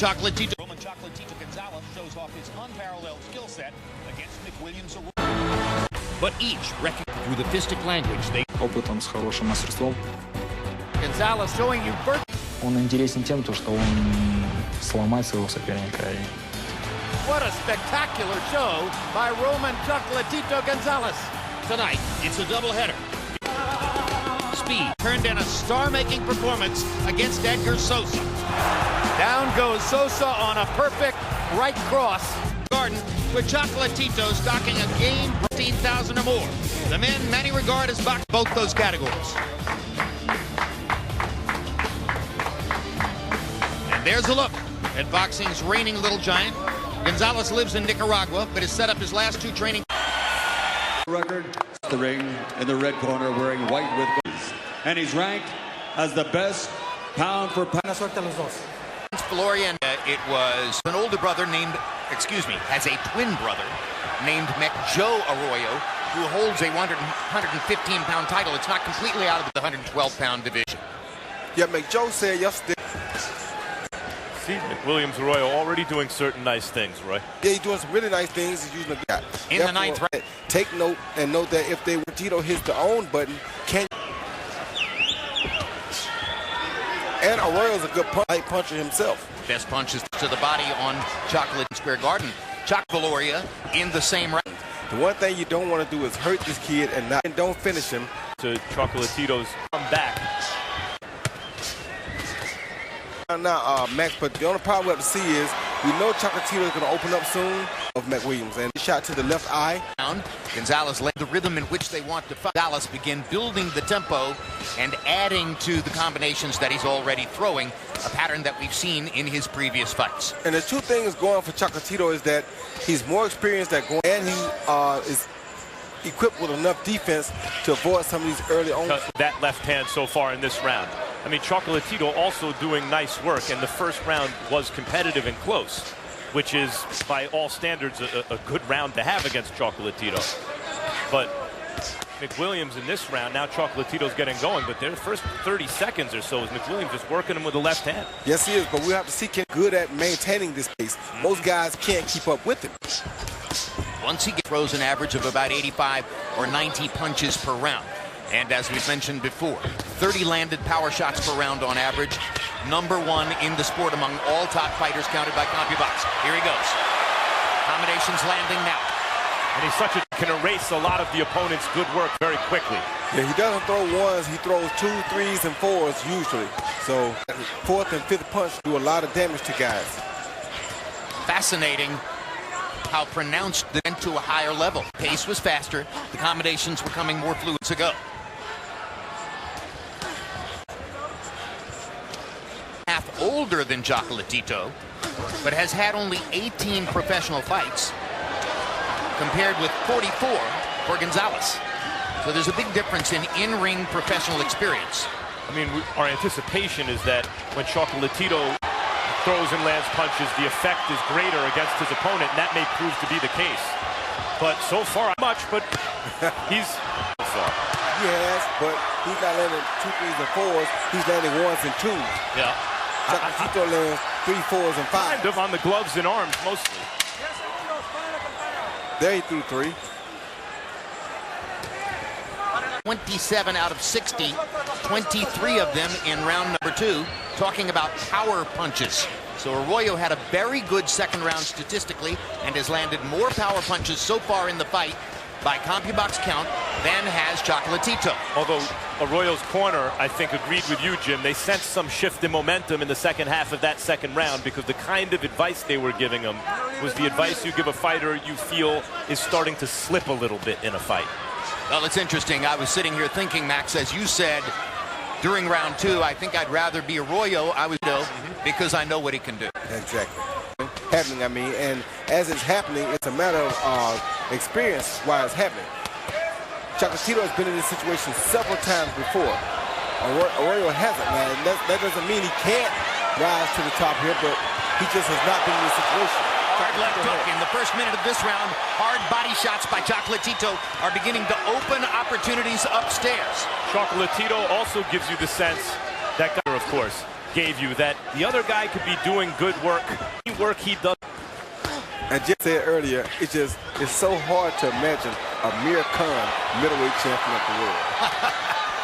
Chocolatito. Roman Chocolatito Gonzalez shows off his unparalleled skill set against McWilliams Arroyo. But each through the fistic language they. Опытом, с хорошим мастерством. Gonzalez showing you first. Он интересен тем, что он сломает своего соперника. What a spectacular show by Roman Chocolatito Gonzalez. Tonight, it's a doubleheader. Speed turned in a star-making performance against Edgar Sosa. Down goes Sosa on a perfect right cross. Garden with Chocolatito stocking a game 15,000 or more. The men many regard as box both those categories. And there's a look at boxing's reigning little giant. Gonzalez lives in Nicaragua, but has set up his last 2 training. Record the ring in the red corner wearing white with gold. And he's ranked as the best pound for pound. Florian, it was an older brother named, has a twin brother named Joe Arroyo, who holds a 115-pound title. It's not completely out of the 112-pound division. Yeah, Joe said yesterday. See, McWilliams Arroyo already doing certain nice things, Roy. Yeah, he's doing some really nice things. He's using the guy. In the 9th round. Take note and note that if Tito hits the own button, and Arroyo's a good puncher himself. Best punches to the body on Chocolate Square Garden. Valoria in the same round. The one thing you don't want to do is hurt this kid and don't finish him. To Chocolatito's comeback. Now, Max, but the only problem we have to see is we know Chocolatito is going to open up soon of McWilliams, and shot to the left eye. Gonzalez led the rhythm in which they want to fight. Gonzalez begin building the tempo and adding to the combinations that he's already throwing, a pattern that we've seen in his previous fights. And the 2 things going for Chocolatito is that he's more experienced at going, and he is equipped with enough defense to avoid some of these early on. That left hand so far in this round. I mean, Chocolatito also doing nice work, and the first round was competitive and close, which is, by all standards, a good round to have against Chocolatito. But McWilliams in this round, now Chocolatito's getting going, but their first 30 seconds or so is McWilliams just working him with the left hand. Yes, he is, but we have to see Ken good at maintaining this pace. Most guys can't keep up with him. Once he throws an average of about 85 or 90 punches per round. And as we've mentioned before, 30 landed power shots per round on average. #1 in the sport among all top fighters counted by CompuBox. Here he goes. Combinations landing now. And he's can erase a lot of the opponent's good work very quickly. Yeah, he doesn't throw ones. He throws 2, 3s, and 4s usually. So 4th and 5th punch do a lot of damage to guys. Fascinating how pronounced they went to a higher level. Pace was faster. The combinations were coming more fluid to go. Half older than Chocolatito, but has had only 18 professional fights compared with 44 for Gonzalez. So there's a big difference in-ring professional experience. I mean, our anticipation is that when Chocolatito throws and lands punches, the effect is greater against his opponent, and that may prove to be the case. But so far, not much, but he's so far. He has, but he's not landing 2, 3s, and 4s. He's landing 1s and 2s. Yeah. Chocolatito lands 3, 4s, and 5s. Kind of on the gloves and arms, mostly. There he threw 3. 27 out of 60, 23 of them in round #2, talking about power punches. So Arroyo had a very good second round statistically and has landed more power punches so far in the fight by CompuBox count than has Chocolatito. Although Arroyo's corner, I think, agreed with you, Jim. They sensed some shift in momentum in the second half of that second round because the kind of advice they were giving him was the advice you give a fighter you feel is starting to slip a little bit in a fight. Well, it's interesting. I was sitting here thinking, Max, as you said during round 2, I think I'd rather be Arroyo. Because I know what he can do. Exactly. Happening, I mean, and as it's happening, it's a matter of experience why it's happening. Chocolatito has been in this situation several times before. Arroyo hasn't, man. That doesn't mean he can't rise to the top here, but he just has not been in this situation. Hard left hook in the first minute of this round. Hard body shots by Chocolatito are beginning to open opportunities upstairs. Chocolatito also gives you the sense that, of course, gave you, that the other guy could be doing good work. He does. And just said earlier, it's so hard to imagine a Mir Khan middleweight champion of the world.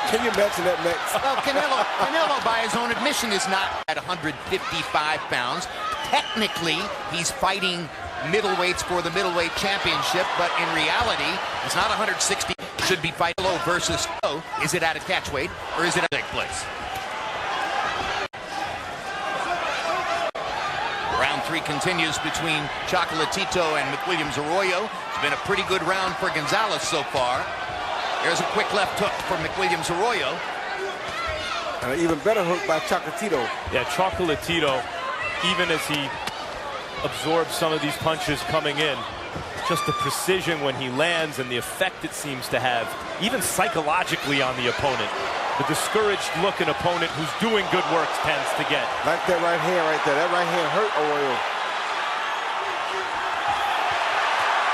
Can you imagine that, Max? Well, Canelo, by his own admission, is not at 155 pounds. Technically, he's fighting middleweights for the middleweight championship, but in reality, he's not 160. Should be fighting low versus low. Is it at a catch weight, or is it at a big place? Round 3 continues between Chocolatito and McWilliams Arroyo. It's been a pretty good round for Gonzalez so far. There's a quick left hook from McWilliams Arroyo. And an even better hook by Chocolatito. Yeah, Chocolatito, even as he absorbs some of these punches coming in, just the precision when he lands and the effect it seems to have, even psychologically on the opponent. The discouraged looking opponent who's doing good work tends to get. Like that right hand right there. That right hand hurt Arroyo.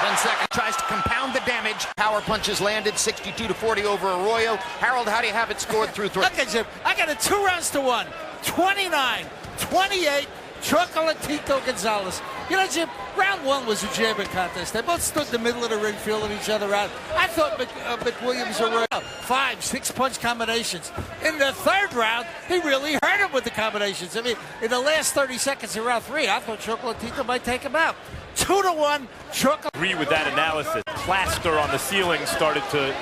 10 seconds, tries to compound the damage. Power punches landed, 62-40 over Arroyo. Harold, how do you have it scored through 3? Look at Jim. I got it 2-1, 29-28. Chocolatito Gonzalez. You know, Jim, round 1 was a jabbing contest. They both stood in the middle of the ring feeling each other out. I thought McWilliams Arroyo 5-6 punch combinations. In the 3rd round, he really hurt him with the combinations. I mean, in the last 30 seconds of round 3, I thought Chocolatito might take him out. 2-1, Chocolatito. Agree with that analysis. Plaster on the ceiling started to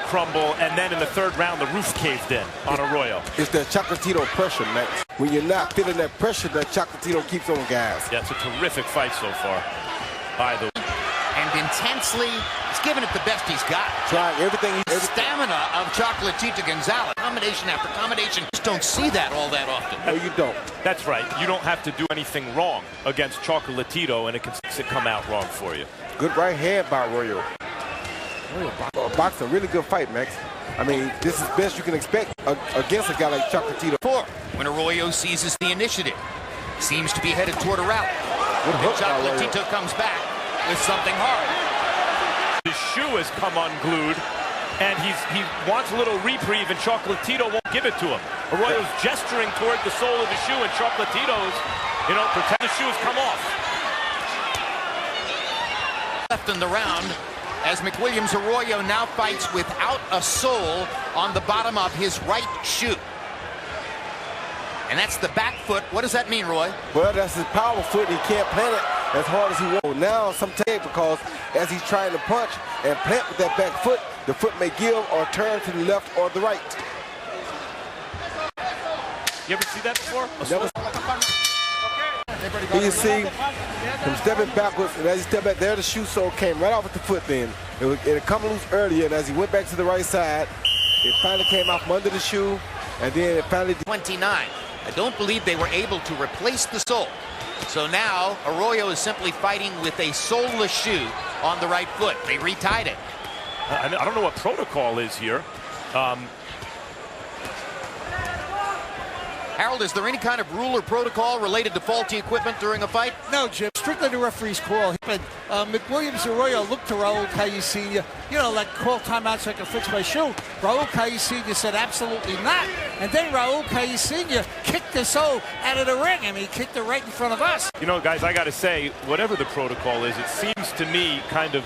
crumble, and then in the 3rd round, the roof caved in on Arroyo. It's that Chocolatito pressure, Max. When you're not feeling that pressure, that Chocolatito keeps on guys. Yeah, it's a terrific fight so far. By the way. And intensely, he's giving it the best he's got. Trying everything. Stamina of Chocolatito Gonzalez. Combination after combination. Just don't see that all that often. No, you don't. That's right. You don't have to do anything wrong against Chocolatito, and it can come out wrong for you. Good right hand by Arroyo. Boxing a really good fight, Max. I mean, this is best you can expect against a guy like Chocolatito. 4, when Arroyo seizes the initiative. Seems to be headed toward a rout. Good hook by Arroyo. Chocolatito comes back with something hard. His shoe has come unglued, and he wants a little reprieve, and Chocolatito won't give it to him. Arroyo's gesturing toward the sole of the shoe, and Chocolatito's, pretend the shoe has come off. Left in the round, as McWilliams Arroyo now fights without a sole on the bottom of his right shoe. And that's the back foot. What does that mean, Roy? Well, that's his power foot. He can't plant it as hard as he wants. Now, sometimes because as he's trying to punch and plant with that back foot, the foot may give or turn to the left or the right. You ever see that before? Never. Here you see him stepping backwards, and as he stepped back there, the shoe sole came right off with the foot then. It had come loose earlier, and as he went back to the right side, it finally came out from under the shoe, and then it finally... 29. I don't believe they were able to replace the sole. So now Arroyo is simply fighting with a soleless shoe on the right foot. They retied it. I don't know what protocol is here. Harold, is there any kind of rule or protocol related to faulty equipment during a fight? No, Jim. Strictly the referee's call. But McWilliams Arroyo looked to Raul Calle Sr., like call timeout so I can fix my shoe. Raul Calle Sr. said absolutely not. And then Raul Calle Sr. kicked the sole out of the ring. I mean, he kicked it right in front of us. Guys, I got to say, whatever the protocol is, it seems to me kind of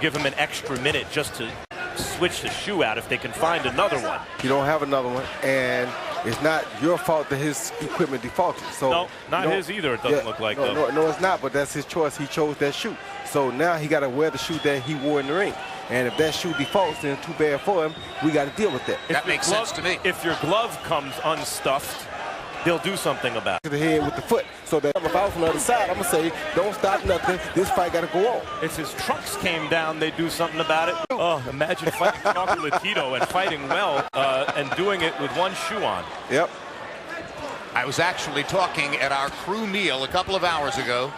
give him an extra minute just to switch the shoe out if they can find another one. You don't have another one, and it's not your fault that his equipment defaulted. So no, not his either, it doesn't look like, though. No, it's not, but that's his choice. He chose that shoe. So now he got to wear the shoe that he wore in the ring. And if that shoe defaults, then too bad for him. We got to deal with that. That makes sense to me. If your glove comes unstuffed, they'll do something about it. To the head with the foot. So that if I was on the other side, I'm going to say, don't stop nothing. This fight got to go on. If his trunks came down, they'd do something about it. Oh, imagine fighting Chocolatito and fighting well and doing it with one shoe on. Yep. I was actually talking at our crew meal a couple of hours ago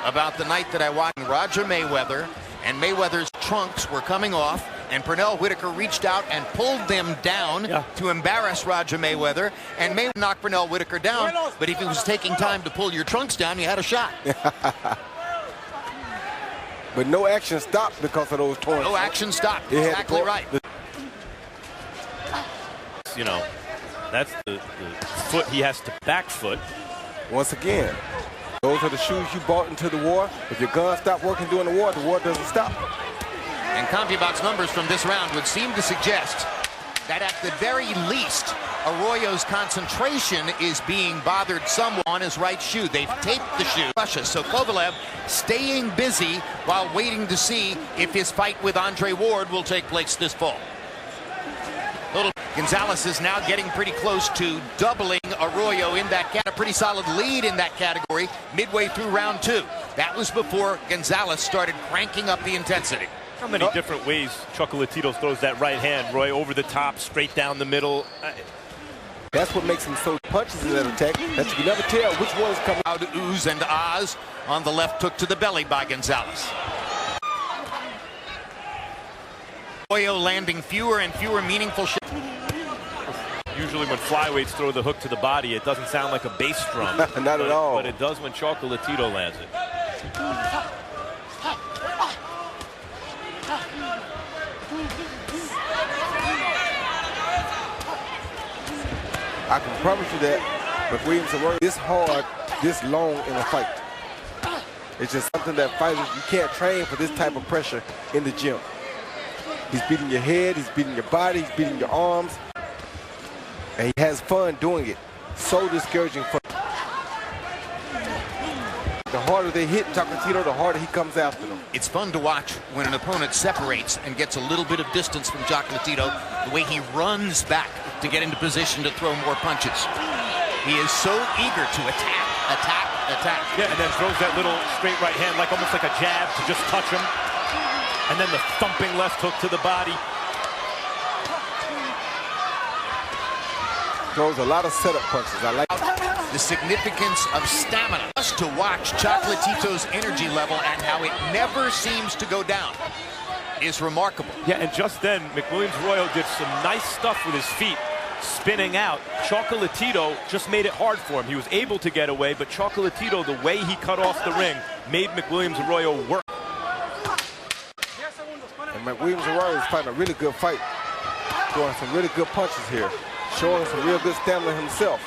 about the night that I watched Roger Mayweather, and Mayweather's trunks were coming off, and Pernell Whitaker reached out and pulled them down to embarrass Roger Mayweather, and Mayweather knocked Pernell Whitaker down, but if he was taking time to pull your trunks down, you had a shot. But no action stopped because of those torn. No action stopped. Exactly right. That's the foot he has to back foot. Once again, those are the shoes you bought into the war. If your gun stopped working during the war doesn't stop. And CompuBox numbers from this round would seem to suggest that at the very least, Arroyo's concentration is being bothered somewhat on his right shoe. They've taped the shoe. Russia. So Kovalev staying busy while waiting to see if his fight with Andre Ward will take place this fall. Gonzalez is now getting pretty close to doubling Arroyo in that category. A pretty solid lead in that category midway through round 2. That was before Gonzalez started cranking up the intensity. How many different ways Chocolatito throws that right hand, Roy? Over the top, straight down the middle. That's what makes him so punches in that attack that you can never tell which one is coming out. Oohs and ahs on the left hook to the belly by Gonzalez. Arroyo landing fewer and fewer meaningful shots. Usually when flyweights throw the hook to the body, it doesn't sound like a bass drum. Not at all. But it does when Chocolatito lands it. I can promise you that McWilliams Arroyo this hard, this long in a fight. It's just something that fighters, you can't train for this type of pressure in the gym. He's beating your head, he's beating your body, he's beating your arms. And he has fun doing it. So discouraging for the harder they hit Chocolatito, the harder he comes after them. It's fun to watch when an opponent separates and gets a little bit of distance from Chocolatito, the way he runs back to get into position to throw more punches. He is so eager to attack. Yeah, and then throws that little straight right hand, like almost like a jab to just touch him. And then the thumping left hook to the body. Throws a lot of setup punches. I like the significance of stamina. Just to watch Chocolatito's energy level and how it never seems to go down is remarkable. Yeah, and just then, McWilliams Arroyo did some nice stuff with his feet, spinning out. Chocolatito just made it hard for him. He was able to get away, but Chocolatito, the way he cut off the ring, made McWilliams Arroyo work. And McWilliams Arroyo is fighting a really good fight. Throwing some really good punches here. Showing some real good stamina himself.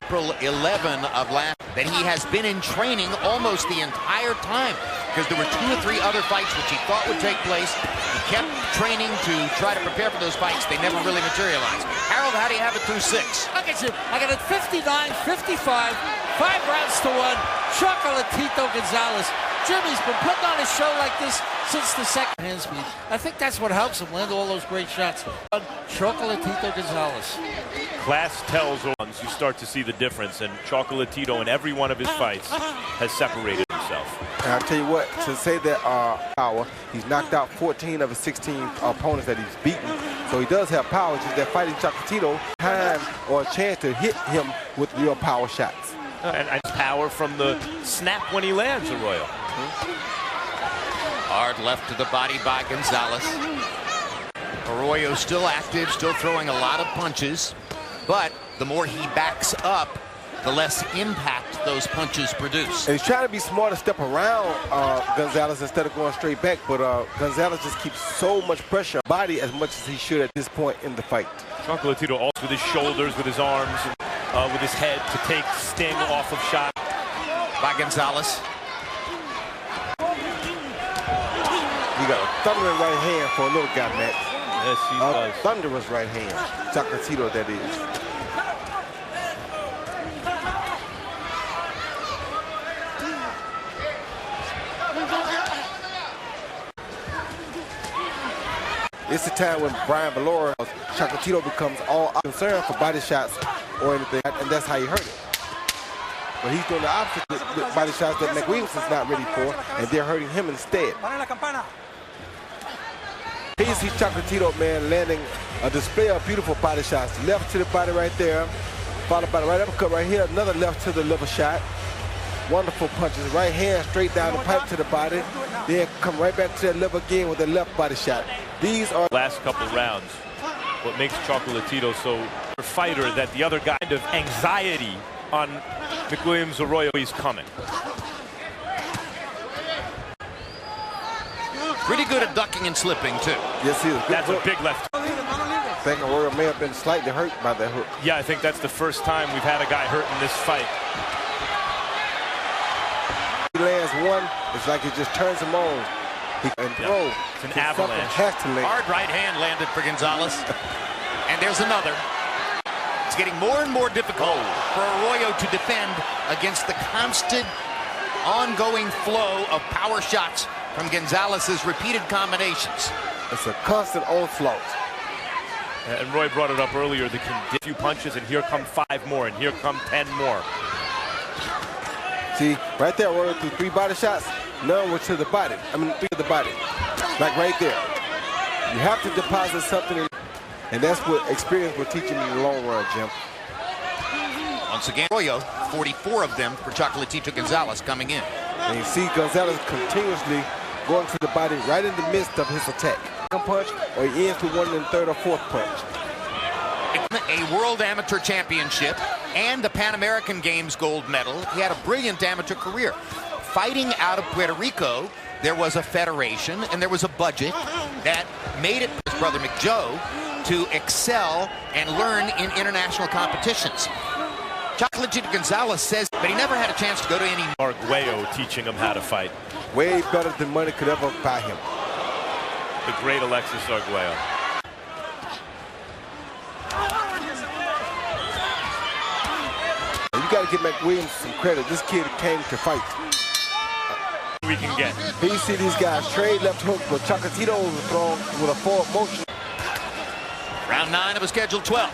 April 11 of last, that he has been in training almost the entire time, because there were 2 or 3 other fights which he thought would take place. He kept training to try to prepare for those fights. They never really materialized. Harold, how do you have it through 6? Look at you. I got it 59-55, 5 rounds to 1. Chocolatito Gonzalez. Jimmy's been putting on a show like this since the second hand speed. I think that's what helps him land all those great shots. Chocolatito Gonzalez. Class tells once you start to see the difference, and Chocolatito in every one of his fights has separated himself. And I'll tell you what, to say that power, he's knocked out 14 of his 16 opponents that he's beaten. So he does have power, just that fighting Chocolatito, time or a chance to hit him with real power shots. And power from the snap when he lands, Arroyo. Hard left to the body by Gonzalez. Arroyo still active, still throwing a lot of punches, but the more he backs up, the less impact those punches produce. And he's trying to be smart and step around Gonzalez instead of going straight back, but Gonzalez just keeps so much pressure on body as much as he should at this point in the fight. Chocolatito also with his shoulders, with his arms, with his head to take sting off of shot. By Gonzalez. You got a thundering right hand for a little guy, Matt. Yes, he does. Thunderous right hand. Chocolatito, that is. It's the time when Brian Valora, Chocolatito becomes all concerned for body shots or anything, and that's how he hurt it. But he's doing the opposite with body shots that McWilliams is not ready for, and they're hurting him instead. Here you see Chocolatito, man, landing a display of beautiful body shots. Left to the body right there, followed by the right uppercut right here, another left to the liver shot. Wonderful punches, right hand straight down the pipe to the body, then come right back to that liver again with the left body shot. These are last couple rounds. What makes Chocolatito so a fighter that the other guy kind of anxiety on McWilliams Arroyo, he's coming. Pretty good at ducking and slipping, too. Yes, he is. That's a big left. think Arroyo may have been slightly hurt by that hook. Yeah, I think that's the first time we've had a guy hurt in this fight. He lands one, it's like it just turns him on. He can throw. It's an avalanche. Has to land. Hard right hand landed for Gonzalez. And there's another. It's getting more and more difficult for Arroyo to defend against the constant, ongoing flow of power shots from Gonzalez's repeated combinations. It's a constant onslaught. And Roy brought it up earlier. They can get a few punches, and here come 5 more, and here come 10 more. See, right there, Arroyo threw 3 body shots. None were to the body. I mean, 3 to the body. Like right there. You have to deposit something in. And that's what experience will teach you in the long run, Jim. Once again, Arroyo, 44 of them for Chocolatito Gonzalez coming in. And you see Gonzalez continuously going to the body right in the midst of his attack. Punch, or he ends with 1 1/3 or 4th punch. A World Amateur Championship and the Pan American Games gold medal. He had a brilliant amateur career. Fighting out of Puerto Rico, there was a federation and there was a budget that made it for his brother McJoe to excel and learn in international competitions. Chocolatito Gonzalez says, but he never had a chance to go to any. Arguello teaching him how to fight. Way better than money could ever buy him. The great Alexis Arguello. You got to give McWilliams some credit. This kid came to fight. We can get. You see these guys trade left hook, but Chocolatito overthrown with a forward motion. Round 9 of a scheduled 12.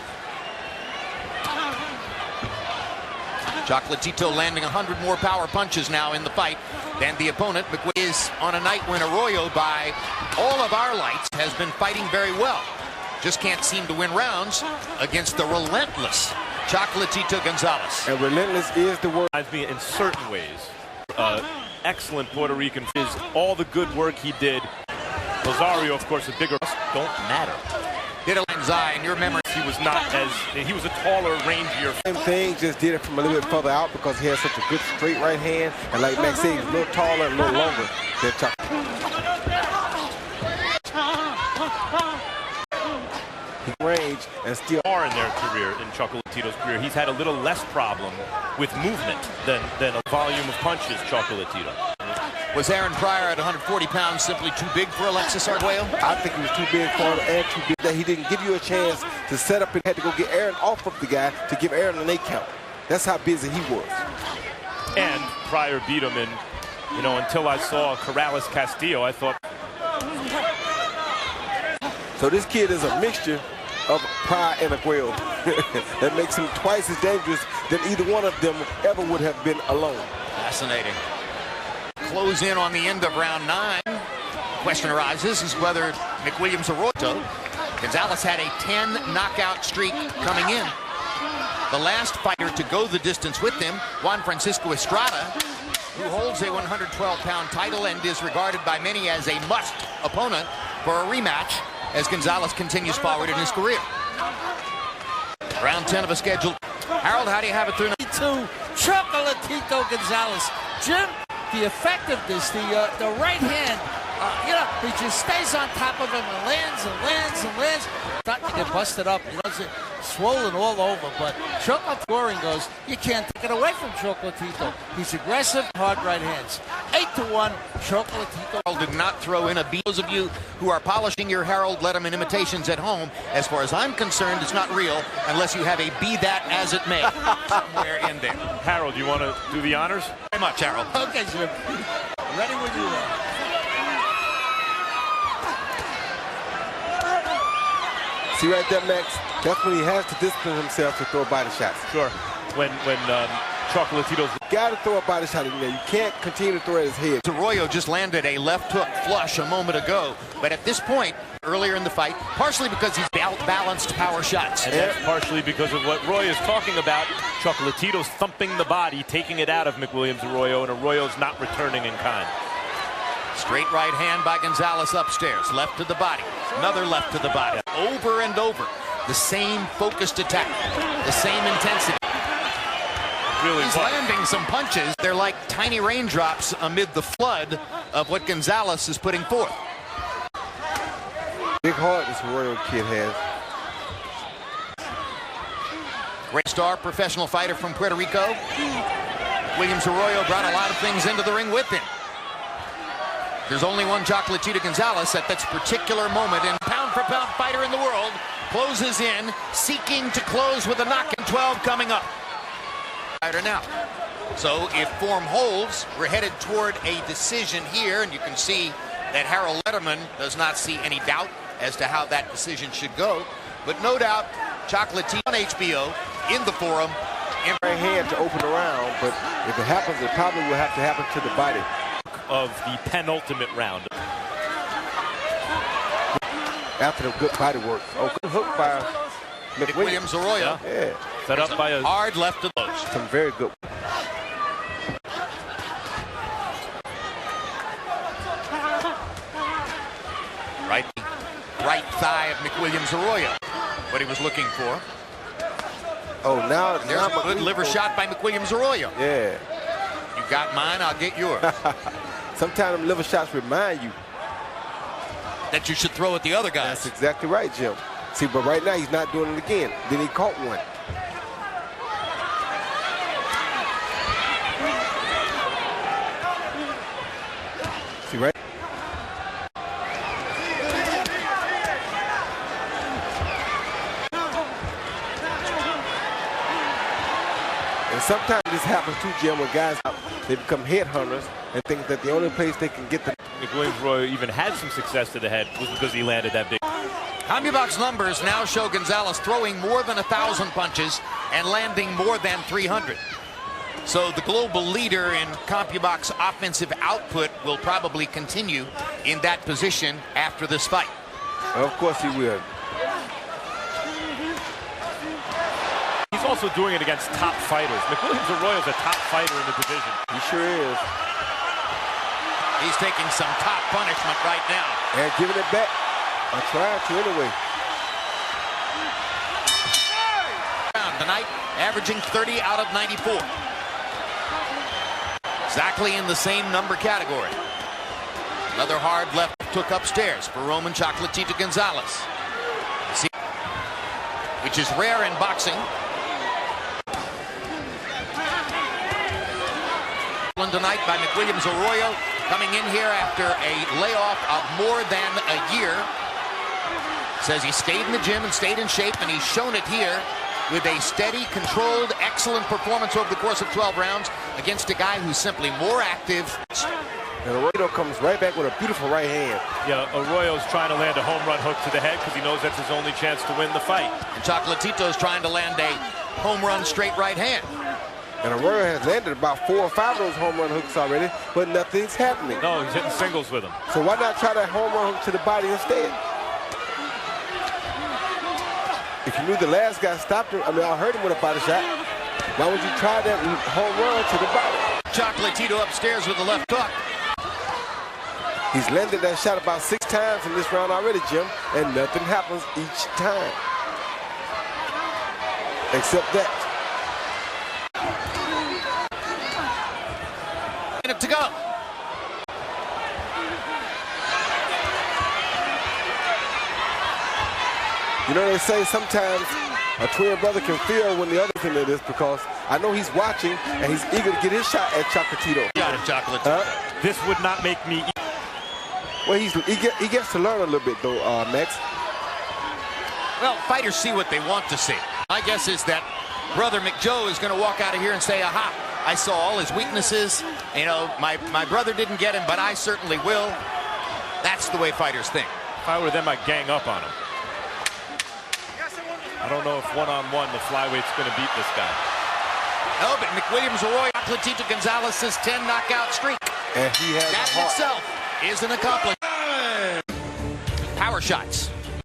Chocolatito landing 100 more power punches now in the fight than the opponent. McWilliams is on a night when Arroyo, by all of our lights, has been fighting very well. Just can't seem to win rounds against the relentless Chocolatito Gonzalez. And relentless is the word. Reminds me in certain ways. Excellent Puerto Rican is all the good work he did. Rosario, of course, a bigger don't matter. Did a lens eye in your memory. He was not as, he was a taller, rangier. Same thing, just did it from a little bit further out because he has such a good straight right hand. And like Max said, he's a little taller and a little longer than range and still Far in their career, in Chocolatito's career, he's had a little less problem with movement than a volume of punches, Chocolatito. Was Aaron Pryor at 140 pounds simply too big for Alexis Arguello? I think he was too big for him and too big that he didn't give you a chance to set up and had to go get Aaron off of the guy to give Aaron an 8 count. That's how busy he was. And Pryor beat him in, you know, until I saw Corrales Castillo, I thought. So this kid is a mixture of Pryor and Arguello. That makes him twice as dangerous than either one of them ever would have been alone. Fascinating. Close in on the end of round 9. Question arises is whether McWilliams Arroyo. Gonzalez had a 10 knockout streak coming in. The last fighter to go the distance with him, Juan Francisco Estrada, who holds a 112-pound title and is regarded by many as a must opponent for a rematch as Gonzalez continues forward in his career. Round 10 of a schedule. Harold, how do you have it through? Chocolatito Gonzalez. Jim, the effectiveness, the right hand, you know, he just stays on top of him and lands and lands and lands. Not to get busted up, you know, it's swollen all over, but Chocolatito goes, you can't take it away from Chocolatito. He's aggressive, hard right hands. 8-1, Chocolatito. Did not throw in a beat. Those of you who are polishing your Harold Letterman imitations at home, as far as I'm concerned, it's not real unless you have a be that as it may somewhere in there. Harold, you want to do the honors? Very much, Harold. Okay, Jim. Ready when you are. See right there, Max? That's when he has to discipline himself to throw body shots. Sure. When Chocolatito's got to throw a body shot in there. You can't continue to throw at his head. Arroyo just landed a left hook flush a moment ago, but at this point, earlier in the fight, partially because he's balanced power shots. And that's partially because of what Roy is talking about. Chocolatito's thumping the body, taking it out of McWilliams Arroyo, and Arroyo's not returning in kind. Straight right hand by Gonzalez upstairs, left to the body, another left to the body. Over and over, the same focused attack, the same intensity. Really He's landing some punches. They're like tiny raindrops amid the flood of what Gonzalez is putting forth. Big heart this Arroyo kid has. Great star professional fighter from Puerto Rico. Williams Arroyo brought a lot of things into the ring with him. There's only one Chocolatito Gonzalez at this particular moment, and pound-for-pound fighter in the world closes in, seeking to close with a knockout. 12 coming up. Fighter now. So if form holds, we're headed toward a decision here, and you can see that Harold Letterman does not see any doubt as to how that decision should go. But no doubt, Chocolatito on HBO in the forum. Right hand to open around, but if it happens, it probably will have to happen to the body. Of the penultimate round. After the good body work. Oh, good hook by McWilliams Arroyo. Yeah. Set up by a hard left to close. Some very good. Right thigh of McWilliams Arroyo. What he was looking for. Oh, now there's a good liver shot by McWilliams Arroyo. Yeah. You got mine, I'll get yours. Sometimes them liver shots remind you that you should throw at the other guy. That's exactly right, Jim. See, but right now he's not doing it again. Then he caught one. See, right? And sometimes this happens too, Jim, when guys, they become headhunters and think that the only place they can get the... McWilliams Arroyo even had some success to the head was because he landed that big. CompuBox numbers now show Gonzalez throwing more than 1,000 punches and landing more than 300. So the global leader in CompuBox offensive output will probably continue in that position after this fight. Of course he will. He's also doing it against top fighters. McWilliams Arroyo is a top fighter in the division. He sure is. He's taking some top punishment right now. And giving it back. I tried to anyway. Tonight, averaging 30 out of 94. Exactly in the same number category. Another hard left took upstairs for Roman Chocolatito Gonzalez. See, which is rare in boxing. Tonight by McWilliams Arroyo, coming in here after a layoff of more than a year. Says he stayed in the gym and stayed in shape, and he's shown it here with a steady, controlled, excellent performance over the course of 12 rounds against a guy who's simply more active. And Arroyo comes right back with a beautiful right hand. Yeah, Arroyo's trying to land a home run hook to the head because he knows that's his only chance to win the fight. And Chocolatito's trying to land a home run straight right hand. And Arroyo has landed about 4 or 5 of those home run hooks already, but nothing's happening. No, he's hitting singles with them. So why not try that home run hook to the body instead? If you knew the last guy stopped him, I mean, I heard him with a body shot. Why would you try that home run to the body? Chocolatito upstairs with the left hook. He's landed that shot about 6 times in this round already, Jim, and nothing happens each time. Except that. Minute to go. You know, they say sometimes a twin brother can feel when the other's in this, because I know he's watching and he's eager to get his shot at Chocolatito. Got it, Chocolatito. This would not make me... Well, he gets to learn a little bit, though, Max. Well, fighters see what they want to see. My guess is that brother McJoe is going to walk out of here and say, aha, I saw all his weaknesses. You know, my brother didn't get him, but I certainly will. That's the way fighters think. If I were them, I'd gang up on him. I don't know if one-on-one the flyweight's going to beat this guy. No, but McWilliams Arroyo, Chocolatito Gonzalez's 10 knockout streak. And he has that in itself is an accomplishment. Power shots.